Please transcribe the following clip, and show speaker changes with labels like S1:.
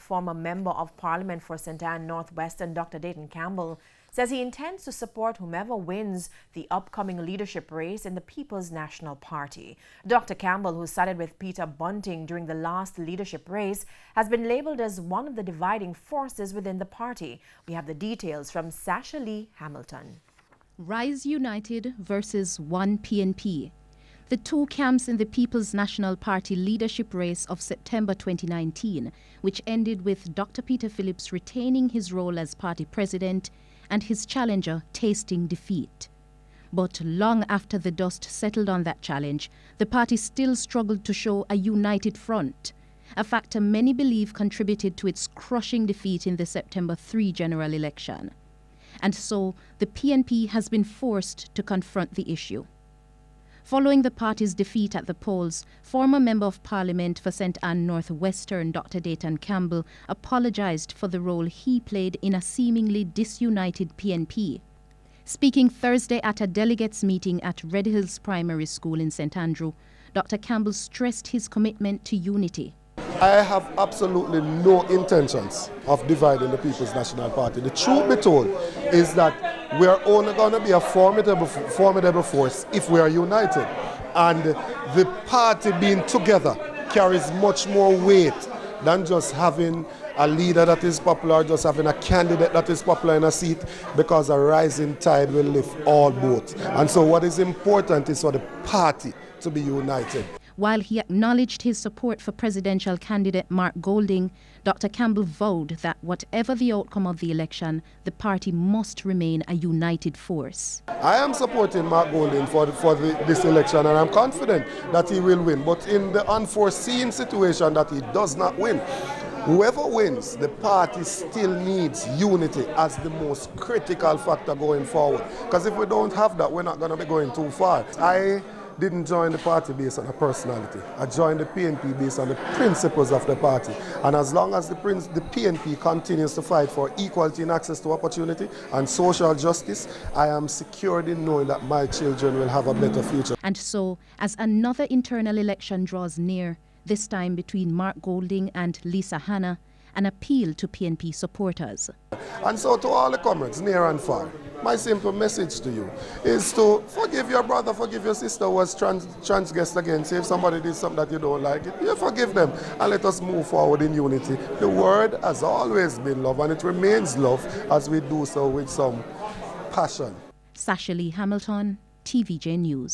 S1: Former Member of Parliament for St. Ann Northwestern, Dr. Campbell, says he intends to support whomever wins the upcoming leadership race in the People's National Party. Dr. Campbell, who sided with Peter Bunting during the last leadership race, has been labelled as one of the dividing forces within the party. We have the details from Sasha Lee Hamilton.
S2: Rise United versus One PNP. The two camps in the People's National Party leadership race of September 2019, which ended with Dr. Peter Phillips retaining his role as party president and his challenger tasting defeat. But long after the dust settled on that challenge, the party still struggled to show a united front, a factor many believe contributed to its crushing defeat in the September 3 general election. And so the PNP has been forced to confront the issue. Following the party's defeat at the polls, former Member of Parliament for St. Ann Northwestern, Dr. Campbell, apologized for the role he played in a seemingly disunited PNP. Speaking Thursday at a delegates' meeting at Red Hills Primary School in St. Andrew, Dr. Campbell stressed his commitment to unity.
S3: I have absolutely no intentions of dividing the People's National Party. The truth be told is that we are only going to be a formidable force if we are united. And the party being together carries much more weight than just having a leader that is popular, just having a candidate that is popular in a seat, because a rising tide will lift all boats. And so what is important is for the party to be united.
S2: While he acknowledged his support for presidential candidate Mark Golding, Dr. Campbell vowed that whatever the outcome of the election, the party must remain a united force.
S3: I am supporting Mark Golding for this election, and I'm confident that he will win. But in the unforeseen situation that he does not win, whoever wins, the party still needs unity as the most critical factor going forward. Because if we don't have that, we're not going to be going too far. I didn't join the party based on a personality. I joined the PNP based on the principles of the party. And as long as the PNP continues to fight for equality and access to opportunity and social justice, I am secured in knowing that my children will have a better future.
S2: And so, as another internal election draws near, this time between Mark Golding and Lisa Hanna, an appeal to PNP supporters.
S3: And so to all the comrades, near and far, my simple message to you is to forgive your brother, forgive your sister who was transgressed against you. If somebody did something that you don't like, you forgive them, and let us move forward in unity. The word has always been love, and it remains love as we do so with some passion.
S2: Sasha Lee Hamilton, TVJ News.